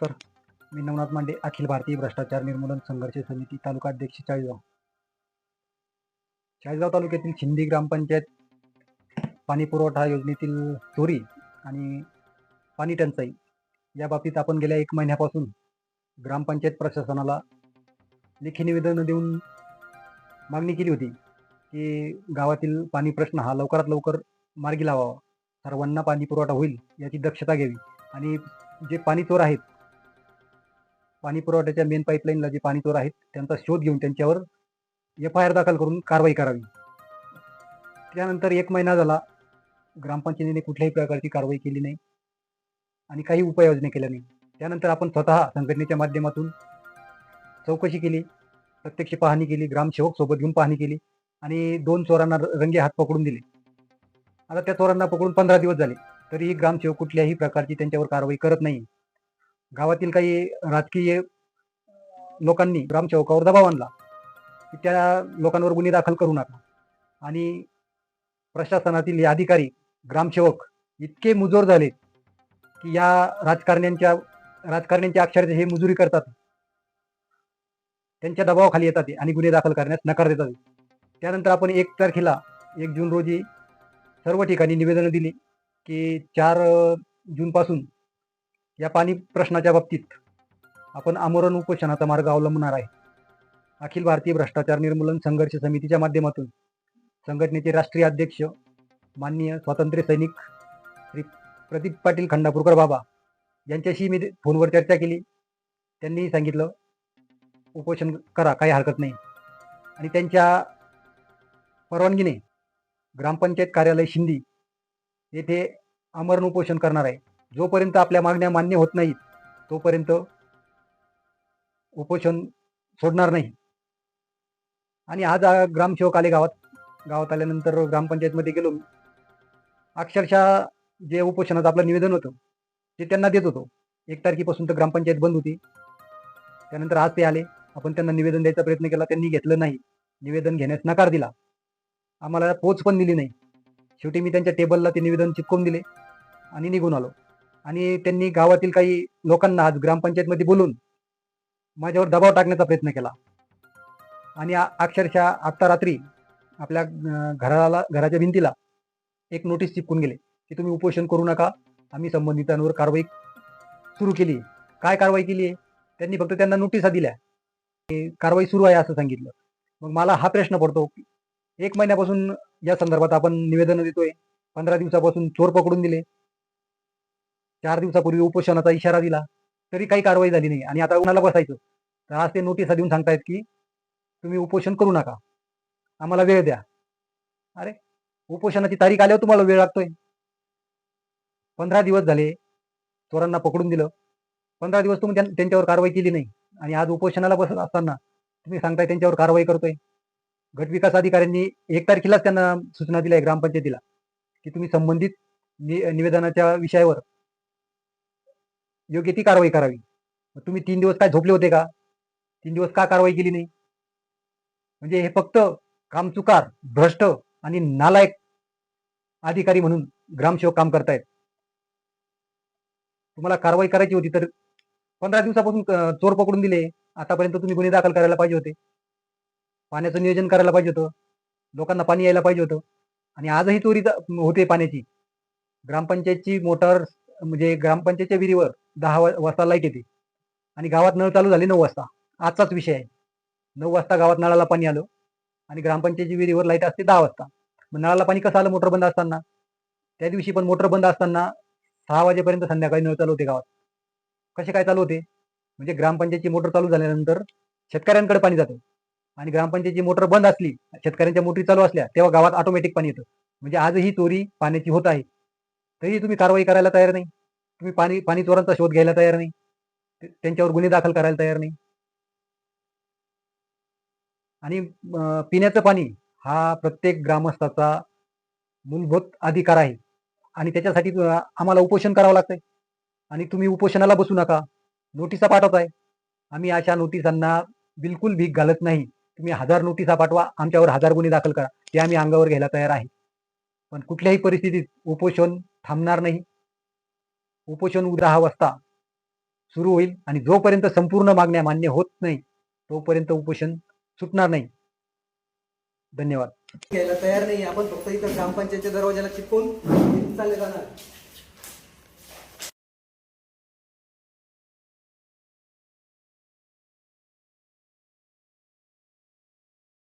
नमस्कार. मी नवनाथ मांडे, अखिल भारतीय भ्रष्टाचार निर्मूलन संघर्ष समिती, तालुका अध्यक्ष चाळीसगाव. चाळीसगाव तालुक्यातील शिंदी ग्रामपंचायत पाणी पुरवठा योजनेतील चोरी आणि पाणी टंचाई या बाबतीत आपण गेल्या 1 महिन्यापासून ग्रामपंचायत प्रशासनाला लेखी निवेदन देऊन मागणी केली होती की गावातील पाणी प्रश्न हा लवकरात लवकर मार्गी लावावा, सर्वांना पाणी पुरवठा होईल याची दक्षता घ्यावी आणि जे पाणी चोर आहेत, पाणी पुरवठ्याच्या मेन पाईपलाईनला जे पाणी चोर आहेत त्यांचा शोध घेऊन त्यांच्यावर FIR दाखल करून कारवाई करावी. त्यानंतर 1 महिना झाला, ग्रामपंचायतीने कुठल्याही प्रकारची कारवाई केली नाही आणि काही उपाययोजना केल्या नाही. त्यानंतर आपण स्वतः संघटनेच्या माध्यमातून चौकशी केली, प्रत्यक्ष पाहणी केली, ग्रामसेवक सोबत घेऊन पाहणी केली आणि 2 चोरांना रंगे हात पकडून दिले. आता त्या चोरांना पकडून 15 दिवस झाले, तरीही ग्रामसेवक कुठल्याही प्रकारची त्यांच्यावर कारवाई करत नाही. गावातील काही राजकीय लोकांनी ग्रामसेवकावर दबाव आणला की त्या लोकांवर गुन्हे दाखल करू नका आणि प्रशासनातील अधिकारी, ग्रामसेवक इतके मुजोर झाले की या राजकारण्यांच्या अक्षरशः हे मजुरी करतात, त्यांच्या दबावाखाली येतात आणि गुन्हे दाखल करण्यास नकार देतात. त्यानंतर आपण 1 तारखेला 1 जून रोजी सर्व ठिकाणी निवेदनं दिली की 4 जूनपासून या पाणी प्रश्नाच्या बाबतीत आपण आमरण उपोषणाचा मार्ग अवलंबणार आहे. अखिल भारतीय भ्रष्टाचार निर्मूलन संघर्ष समितीच्या माध्यमातून संघटनेचे राष्ट्रीय अध्यक्ष माननीय स्वातंत्र्य सैनिक श्री प्रदीप पाटील खंडापूरकर बाबा यांच्याशी मी फोनवर चर्चा केली. त्यांनी सांगितलं उपोषण करा, काही हरकत नाही आणि त्यांच्या परवानगीने ग्रामपंचायत कार्यालय शिंदी येथे आमरण उपोषण करणार आहे. जोपर्यंत आपल्या मागण्या मान्य होत नाहीत तोपर्यंत उपोषण सोडणार नाही. आणि आज ग्रामसेवक आले गावात आल्यानंतर ग्रामपंचायतमध्ये गेलो. अक्षरशः जे उपोषणाचं आपलं निवेदन होतं ते त्यांना देत होतो. 1 तारखेपासून तर ग्रामपंचायत बंद होती. त्यानंतर आज ते आले, आपण त्यांना निवेदन द्यायचा प्रयत्न केला, त्यांनी घेतलं नाही, निवेदन घेण्यास नकार दिला, आम्हाला पोच पण दिली नाही. शेवटी मी त्यांच्या टेबलला ते निवेदन चिपकवून दिले आणि निघून आलो. आणि त्यांनी गावातील काही लोकांना आज ग्रामपंचायतमध्ये बोलून माझ्यावर दबाव टाकण्याचा प्रयत्न केला आणि अक्षरशः आत्ता रात्री आपल्या घराच्या भिंतीला एक नोटीस चिपकून गेले की तुम्ही उपोषण करू नका, आम्ही संबंधितांवर कारवाई सुरू केली. काय कारवाई केली आहे? त्यांनी फक्त त्यांना नोटिसा दिल्या, कारवाई सुरू आहे असं सांगितलं. मग मला हा प्रश्न पडतो, 1 महिन्यापासून या संदर्भात आपण निवेदन देतोय, 15 दिवसापासून चोर पकडून दिले, 4 दिवसापूर्वी उपोषणाचा इशारा दिला, तरी काही कारवाई झाली नाही आणि आता उन्हाला बसायचं. तर आज ते नोटिसा देऊन सांगतायत की तुम्ही उपोषण करू नका, आम्हाला वेळ द्या. अरे, उपोषणाची तारीख आल्यावर तुम्हाला वेळ लागतोय. 15 दिवस झाले, चोरांना पकडून दिलं, 15 दिवस तुम्ही त्यांच्यावर कारवाई केली नाही आणि आज उपोषणाला बसत असताना तुम्ही सांगताय त्यांच्यावर कारवाई करतोय. गटविकास अधिकाऱ्यांनी 1 तारखेलाच त्यांना सूचना दिल्या ग्रामपंचायतीला की तुम्ही संबंधित निवेदनाच्या विषयावर योग्य ती कारवाई करावी. तुम्ही 3 दिवस काय झोपले होते का? 3 दिवस का कारवाई केली नाही? म्हणजे हे फक्त कामचुकार, भ्रष्ट आणि नालायक अधिकारी म्हणून ग्रामसेवक काम करतायत. तुम्हाला कारवाई करायची होती तर 15 दिवसापासून चोर पकडून दिले, आतापर्यंत तुम्ही गुन्हे दाखल करायला पाहिजे होते, पाण्याचं नियोजन करायला पाहिजे होतं, लोकांना पाणी यायला पाहिजे होतं. आणि आजही चोरी होते पाण्याची. ग्रामपंचायतची मोटर म्हणजे ग्रामपंचायतच्या विहिरीवर 10 वाजता लाईट येते आणि गावात नळ चालू झाले 9 वाजता. आजचाच विषय आहे. 9 वाजता गावात नळाला पाणी आलं आणि ग्रामपंचायतची विहिरीवर लाईट असते 10 वाजता. मग नळाला पाणी कसं आलं? मोटर बंद असताना. त्या दिवशी पण मोटर बंद असताना 6 वाजेपर्यंत संध्याकाळी नळ चालू होते गावात. कसे काय चालू होते? म्हणजे ग्रामपंचायतची मोटर चालू झाल्यानंतर शेतकऱ्यांकडे पाणी जातं आणि ग्रामपंचायतची मोटर बंद असली, शेतकऱ्यांच्या मोटरी चालू असल्या, तेव्हा गावात ऑटोमॅटिक पाणी येतं. म्हणजे आजही चोरी पाण्याची होत आहे, तरी तुम्ही कारवाई करायला तयार नाही. तुम्ही पाणी चोरांचा शोध घ्यायला तयार नाही, त्यांच्यावर गुन्हे दाखल करायला तयार नाही. आणि पिण्याचं पाणी हा प्रत्येक ग्रामस्थाचा मूलभूत अधिकार आहे आणि त्याच्यासाठी आम्हाला उपोषण करावं लागतंय आणि तुम्ही उपोषणाला बसू नका, नोटिसा पाठवताय. आम्ही अशा नोटिसांना बिलकुल भीक घालत नाही. तुम्ही 1000 नोटिसा पाठवा, आमच्यावर 1000 गुन्हे दाखल करा, ते आम्ही अंगावर घ्यायला तयार आहे. पण कुठल्याही परिस्थितीत उपोषण थांबणार नाही. उपोषण 10 वाजता सुरू होईल आणि जोपर्यंत संपूर्ण मागण्या मान्य होत नाही तोपर्यंत उपोषण सुटणार नाही. धन्यवाद. घ्यायला तयार नाही, आपण फक्त इथं ग्रामपंचायतच्या दरवाजाला चिपकून चालले जाणार.